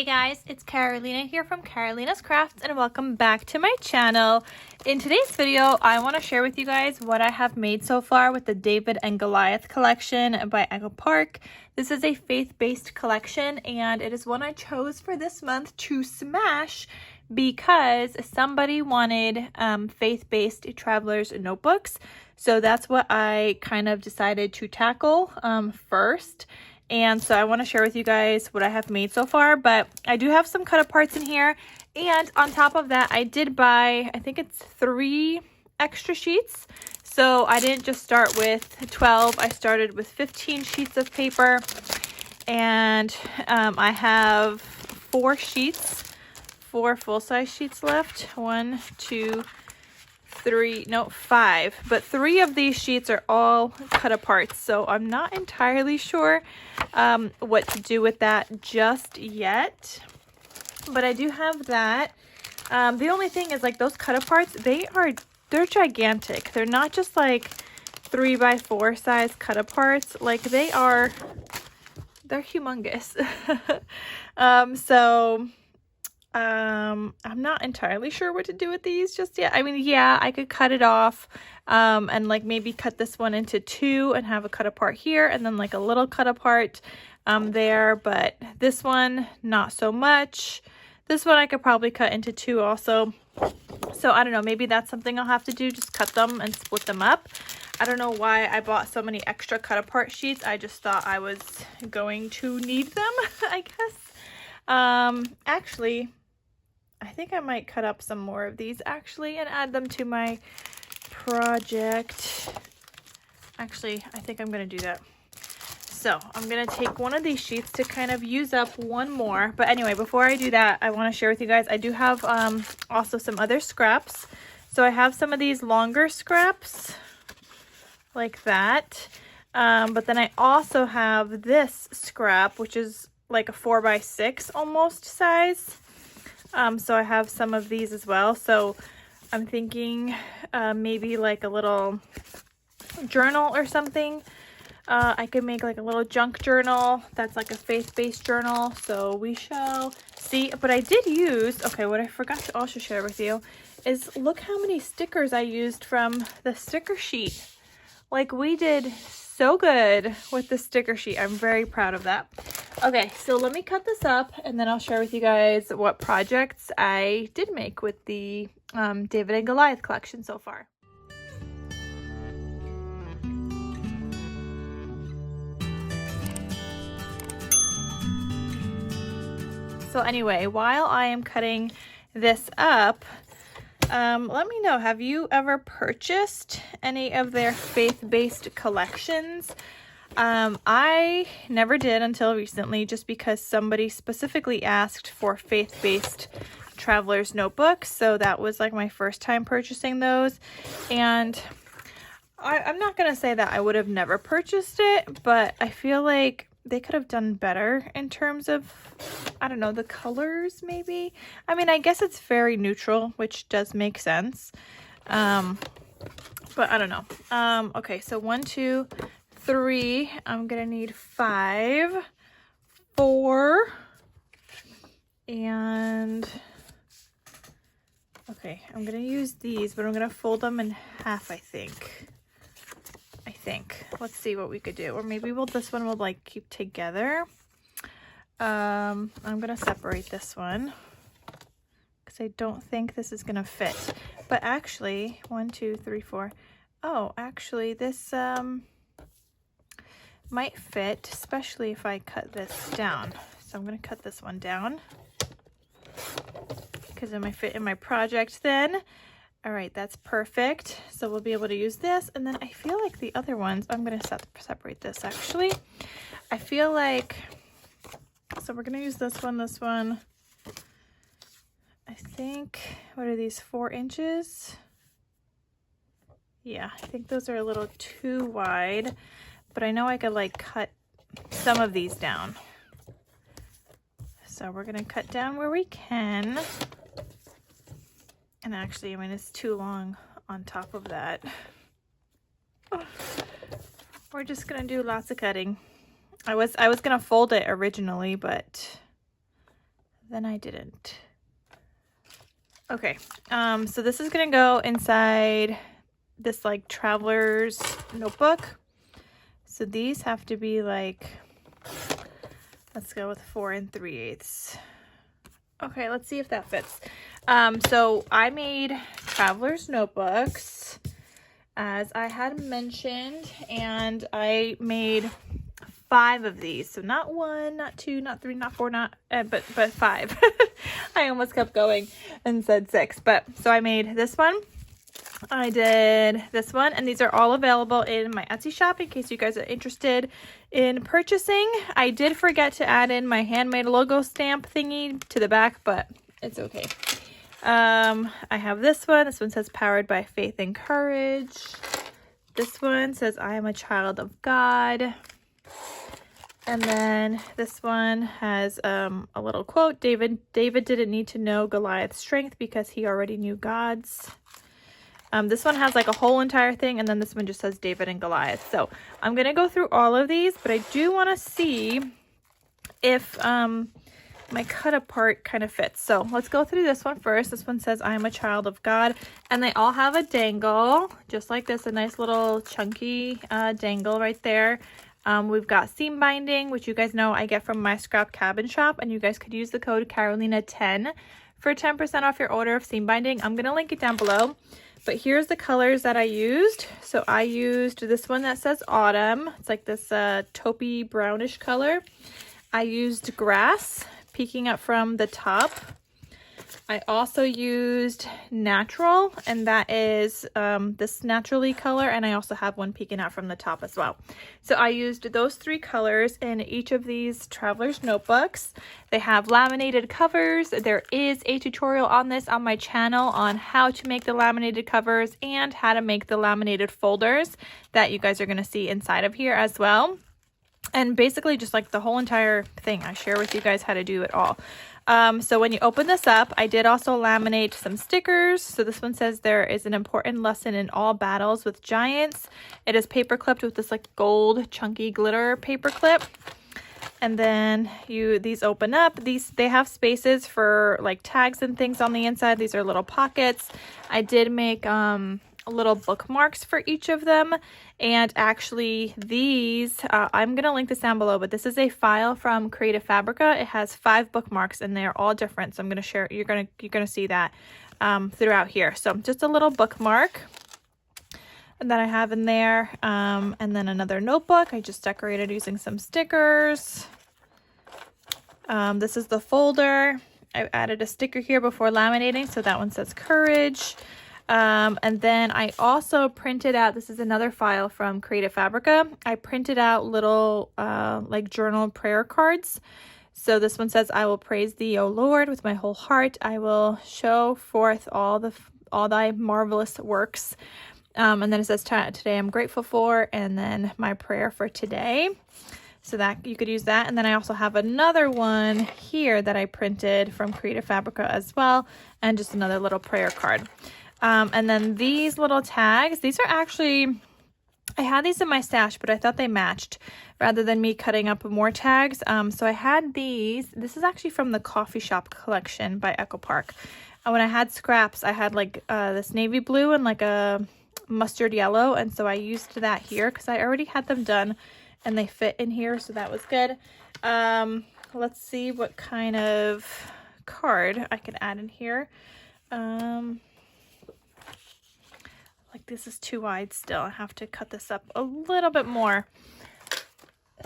Hey guys, it's Carolina here from KarolinasKrafts and welcome back to my channel. In today's video, I want to share with you guys what I have made so far with the David and Goliath collection by Echo Park. This is a faith-based collection and it is one I chose for this month to smash because somebody wanted faith-based traveler's notebooks. So that's what I kind of decided to tackle first. And so I want to share with you guys what I have made so far, but I do have some cut aparts in here. And on top of that, I did buy, I think it's 3 extra sheets. So I didn't just start with 12, I started with 15 sheets of paper. And I have 4 full-size sheets left. 1, 2, 3, no, 5, but 3 of these sheets are all cut apart, so I'm not entirely sure what to do with that just yet, but I do have that. The only thing is, like, those cut aparts, they're gigantic. They're not just like 3x4 size cut aparts, like they're humongous. I'm not entirely sure what to do with these just yet. I mean, yeah, I could cut it off and like maybe cut this one into 2 and have a cut apart here and then like a little cut apart there, but this one, not so much. This one I could probably cut into 2 also. So I don't know, maybe that's something I'll have to do, just cut them and split them up. I don't know why I bought so many extra cut apart sheets. I just thought I was going to need them, I guess. Actually, I think I might cut up some more of these actually and add them to my project. Actually, I think I'm going to do that. So I'm going to take one of these sheets to kind of use up one more. But anyway, before I do that, I want to share with you guys, I do have also some other scraps. So I have some of these longer scraps like that. But then I also have this scrap, which is like a 4x6 almost size. So I have some of these as well. So I'm thinking maybe like a little journal or something. I could make like a little junk journal that's like a faith-based journal. So we shall see. But I did use, okay, what I forgot to also share with you is look how many stickers I used from the sticker sheet. Like, we did so good with the sticker sheet. I'm very proud of that. Okay, so let me cut this up and then I'll share with you guys what projects I did make with the David and Goliath collection so far. So anyway, while I am cutting this up, let me know, have you ever purchased any of their faith-based collections? I never did until recently, just because somebody specifically asked for faith-based traveler's notebooks. So that was like my first time purchasing those. And I'm not going to say that I would have never purchased it, but I feel like they could have done better in terms of, I don't know, the colors maybe. I mean, I guess it's very neutral, which does make sense. But I don't know. Okay, so 1, 2, 3. I'm gonna need 5, 4, and okay, I'm gonna use these, but I'm gonna fold them in half, I think. Let's see what we could do. Or maybe this one will like keep together. I'm gonna separate this one because I don't think this is gonna fit. But actually, 1, 2, 3, 4. Oh, actually this might fit, especially if I cut this down. So I'm gonna cut this one down because it might fit in my project then. All right, that's perfect. So we'll be able to use this. And then I feel like the other ones, I'm going to separate this actually. I feel like, so we're going to use this one. I think, what are these, 4 inches? Yeah, I think those are a little too wide, but I know I could like cut some of these down. So we're going to cut down where we can. And actually, I mean, it's too long on top of that. We're just gonna do lots of cutting. I was gonna fold it originally, but then I didn't. Okay, so this is gonna go inside this like traveler's notebook. So these have to be like, let's go with 4 3/8. Okay, let's see if that fits. So I made traveler's notebooks, as I had mentioned, and I made 5 of these. So not 1, not 2, not 3, not 4, not but 5. I almost kept going and said 6. But so I made this one. I did this one, and these are all available in my Etsy shop in case you guys are interested in purchasing. I did forget to add in my handmade logo stamp thingy to the back, but it's okay. I have this one. This one says powered by faith and courage. This one says I am a child of God. And then this one has a little quote. David didn't need to know Goliath's strength because he already knew God's. This one has like a whole entire thing, and then this one just says David and Goliath. So I'm going to go through all of these, but I do want to see if my cut apart kind of fits. So let's go through this one first. This one says I am a child of God, and they all have a dangle just like this, a nice little chunky dangle right there. We've got seam binding, which you guys know I get from my scrap cabin shop, and you guys could use the code Karolina10 for 10% off your order of seam binding. I'm going to link it down below. But here's the colors that I used. So I used this one that says autumn. It's like this taupey brownish color. I used grass peeking up from the top. I also used natural, and that is this naturally color, and I also have one peeking out from the top as well. So I used those 3 colors in each of these traveler's notebooks. They have laminated covers. There is a tutorial on this on my channel on how to make the laminated covers and how to make the laminated folders that you guys are going to see inside of here as well. And basically just like the whole entire thing, I share with you guys how to do it all. So when you open this up, I did also laminate some stickers. So this one says there is an important lesson in all battles with giants. It is paper clipped with this like gold chunky glitter paper clip. And then these open up. They have spaces for like tags and things on the inside. These are little pockets. I did make little bookmarks for each of them, and actually these I'm gonna link this down below, but this is a file from Creative Fabrica. It has 5 bookmarks and they're all different, so I'm gonna share, you're gonna see that throughout here. So just a little bookmark that I have in there, and then another notebook I just decorated using some stickers. This is the folder. I added a sticker here before laminating, so that one says courage. And then I also printed out, this is another file from Creative Fabrica. I printed out little like journal prayer cards. So this one says, I will praise thee, O Lord, with my whole heart. I will show forth all thy marvelous works. And then it says, today I'm grateful for, and then my prayer for today. So that you could use that. And then I also have another one here that I printed from Creative Fabrica as well, and just another little prayer card. And then these little tags, these are actually, I had these in my stash, but I thought they matched rather than me cutting up more tags. So I had these. This is actually from the Coffee Shop collection by Echo Park. When I had scraps, I had like this navy blue and like a mustard yellow. And so I used that here because I already had them done and they fit in here. So that was good. Let's see what kind of card I can add in here. Like this is too wide still. I have to cut this up a little bit more.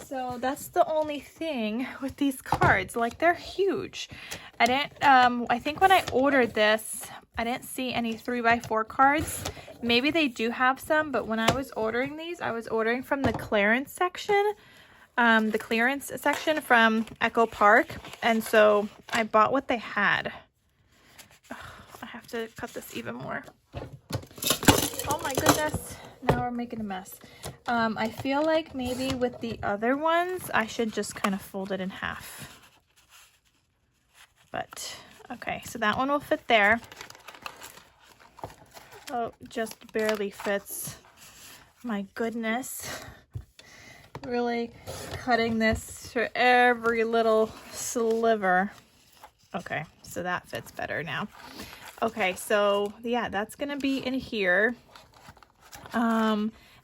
So that's the only thing with these cards. Like they're huge. I think when I ordered this, I didn't see any 3x4 cards. Maybe they do have some, but when I was ordering these, I was ordering from the clearance section. The clearance section from Echo Park. And so I bought what they had. Ugh, I have to cut this even more. Oh my goodness, now we're making a mess. I feel like maybe with the other ones, I should just kind of fold it in half. But, okay, so that one will fit there. Oh, just barely fits. My goodness. Really cutting this for every little sliver. Okay, so that fits better now. Okay, so yeah, that's gonna be in here.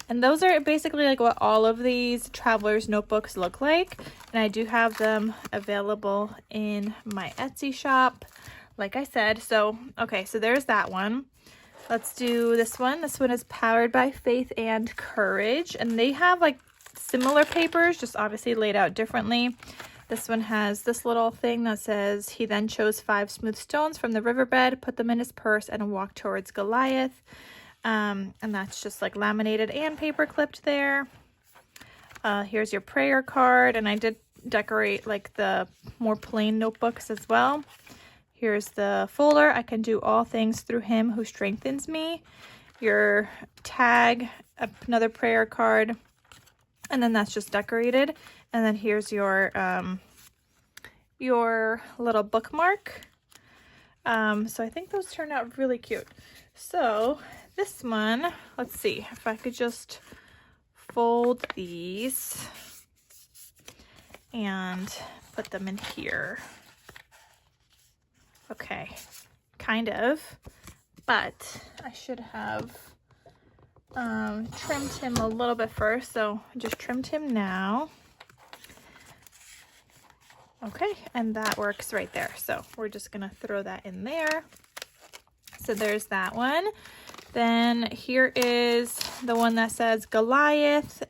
And those are basically like what all of these travelers notebooks look like. And I do have them available in my Etsy shop, like I said. So, okay, so there's that one. Let's do this one. This one is Powered by Faith and Courage. And they have like similar papers, just obviously laid out differently. This one has this little thing that says, he then chose 5 smooth stones from the riverbed, put them in his purse, and walked towards Goliath. And that's just like laminated and paper clipped there. Here's your prayer card, and I did decorate like the more plain notebooks as well. Here's the folder. I can do all things through him who strengthens me. Your tag, another prayer card, and then that's just decorated. And then here's your little bookmark. So I think those turned out really cute. So this one, let's see if I could just fold these and put them in here. Okay, kind of, but I should have trimmed him a little bit first, so I just trimmed him now. Okay, and that works right there. So we're just gonna throw that in there. So there's that one. Then here is the one that says Goliath.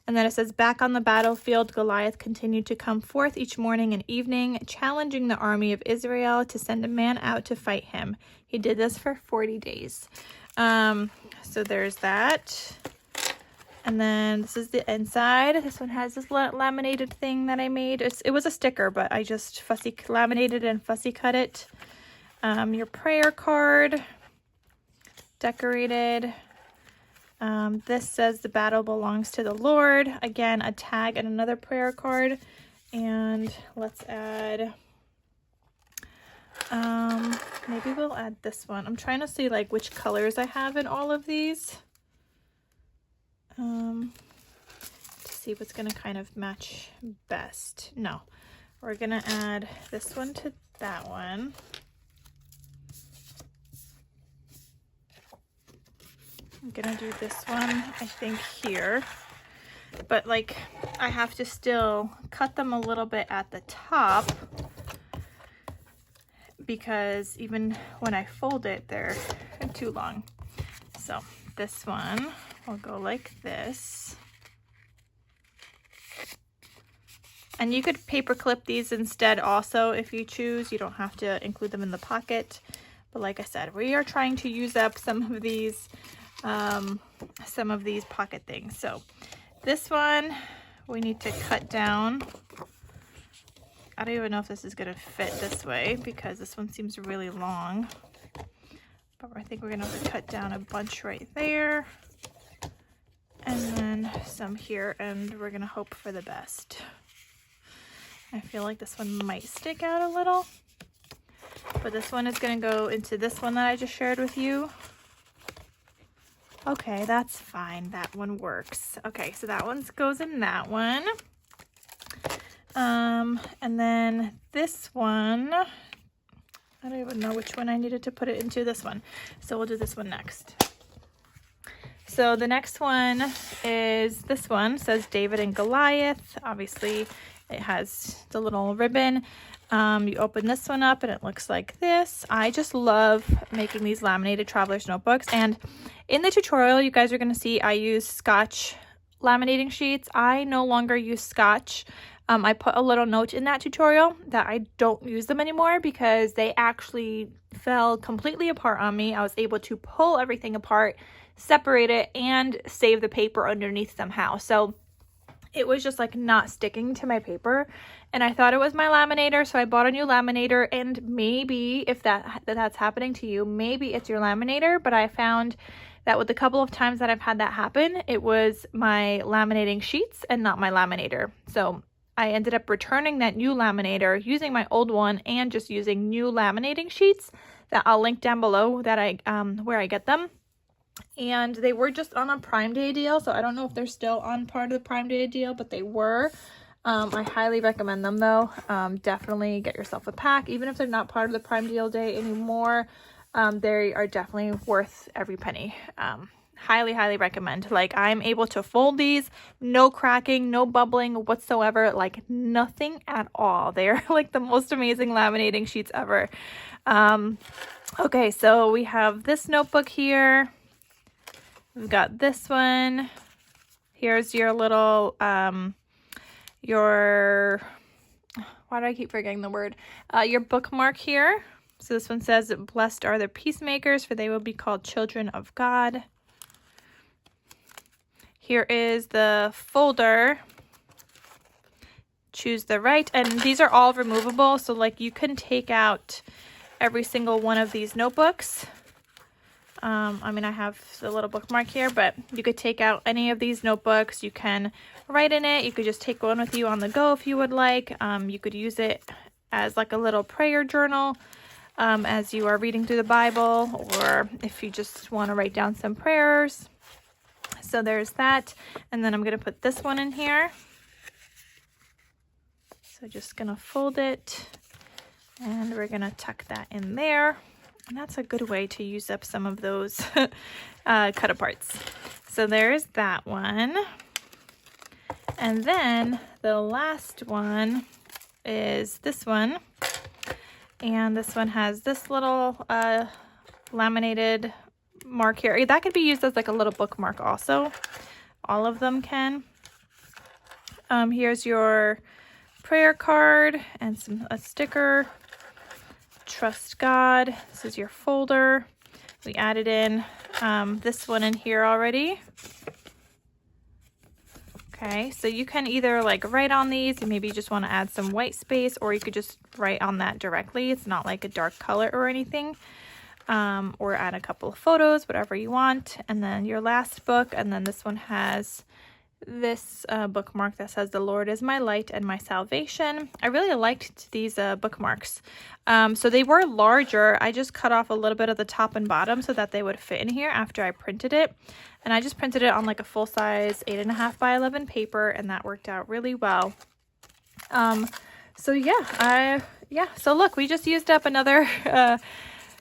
And then it says, back on the battlefield, Goliath continued to come forth each morning and evening, challenging the army of Israel to send a man out to fight him. He did this for 40 days. So there's that. And then this is the inside. This one has this laminated thing that I made. It was a sticker, but I just fussy laminated and fussy cut it. Your prayer card, decorated. This says the battle belongs to the Lord. Again, a tag and another prayer card. And let's add, maybe we'll add this one. I'm trying to see like which colors I have in all of these. To see what's gonna kind of match best. No, we're gonna add this one to that one. I'm gonna do this one, I think, here. But like, I have to still cut them a little bit at the top because even when I fold it, they're too long. So this one will go like this. And you could paper clip these instead also if you choose. You don't have to include them in the pocket. But like I said, we are trying to use up some of these pocket things. So this one we need to cut down. I don't even know if this is gonna fit this way because this one seems really long, but I think we're gonna have to cut down a bunch right there and then some here, and we're gonna hope for the best. I feel like this one might stick out a little, but this one is gonna go into this one that I just shared with you. Okay, that's fine. That one works. Okay, so that one goes in that one. And then this one, I don't even know which one I needed to put it into. This one. So we'll do this one next. So the next one is this one. It says David and Goliath. Obviously, it has the little ribbon. You open this one up and it looks like this. I just love making these laminated traveler's notebooks, and in the tutorial you guys are going to see I use Scotch laminating sheets. I no longer use Scotch. I put a little note in that tutorial that I don't use them anymore because they actually fell completely apart on me. I was able to pull everything apart, separate it, and save the paper underneath somehow. So it was just like not sticking to my paper, and I thought it was my laminator, so I bought a new laminator. And maybe if that's happening to you, maybe it's your laminator, but I found that with a couple of times that I've had that happen, it was my laminating sheets and not my laminator. So I ended up returning that new laminator, using my old one, and just using new laminating sheets that I'll link down below that where I get them. And they were just on a Prime Day deal, so I don't know if they're still on part of the Prime Day deal, but they were. I highly recommend them though. Definitely get yourself a pack, even if they're not part of the Prime Deal Day anymore. They are definitely worth every penny. Highly recommend. Like, I'm able to fold these, no cracking, no bubbling whatsoever, like nothing at all. They're like the most amazing laminating sheets ever. Okay, so we have this notebook here. We've got this one. Here's your little, why do I keep forgetting the word? Your bookmark here. So this one says, "Blessed are the peacemakers, for they will be called children of God." Here is the folder. Choose the right, and these are all removable, so like you can take out every single one of these notebooks. I mean, I have the little bookmark here, but you could take out any of these notebooks. You can write in it. You could just take one with you on the go if you would like. You could use it as like a little prayer journal as you are reading through the Bible, or if you just want to write down some prayers. So there's that. And then I'm going to put this one in here. So just going to fold it, and we're going to tuck that in there. And that's a good way to use up some of those cut aparts. So there's that one. And then the last one is this one. And this one has this little laminated mark here. That could be used as like a little bookmark also. All of them can. Here's your prayer card and a sticker. Trust God. This is your folder. We added in this one in here already. Okay, so you can either like write on these, and maybe you just want to add some white space, or you could just write on that directly. It's not like a dark color or anything. Or add a couple of photos, whatever you want. And then your last book, and then this one has this bookmark that says, "The Lord is my light and my salvation." I really liked these bookmarks. So they were larger. I just cut off a little bit of the top and bottom so that they would fit in here after I printed it. And I just printed it on like a full-size 8.5 by 11 paper, and that worked out really well. So yeah, so look, we just used up another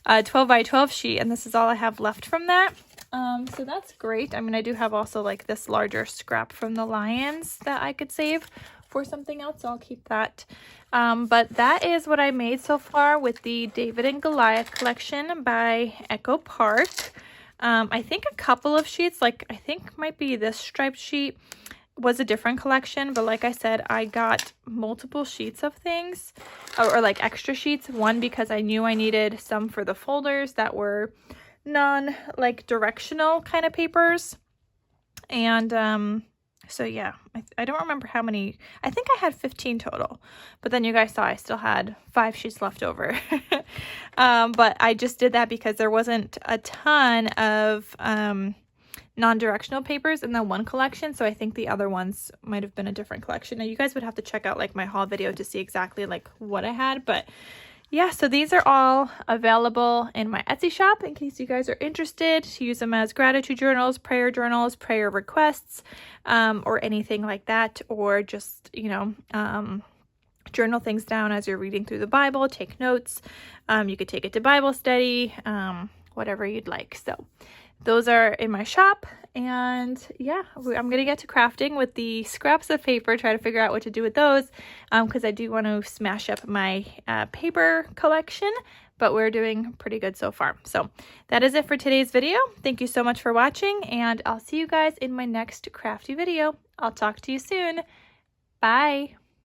12 by 12 sheet, and this is all I have left from that. So that's great. I mean, I do have also like this larger scrap from the lions that I could save for something else, so I'll keep that. But that is what I made so far with the David and Goliath collection by Echo Park. I think a couple of sheets, like I think might be this striped sheet, was a different collection, but like I said, I got multiple sheets of things, or like extra sheets. One, because I knew I needed some for the folders that were like directional kind of papers. And so yeah, I don't remember how many. I think I had 15 total, but then you guys saw I still had 5 sheets left over. But I just did that because there wasn't a ton of non-directional papers in that one collection, so I think the other ones might have been a different collection. Now you guys would have to check out like my haul video to see exactly like what I had, but yeah, so these are all available in my Etsy shop in case you guys are interested to use them as gratitude journals, prayer requests, or anything like that, or just, you know, journal things down as you're reading through the Bible, take notes. You could take it to Bible study, whatever you'd like. So those are in my shop, and yeah, I'm gonna get to crafting with the scraps of paper, try to figure out what to do with those, because I do want to smash up my paper collection, but we're doing pretty good so far. So that is it for today's video. Thank you so much for watching, and I'll see you guys in my next crafty video. I'll talk to you soon. Bye.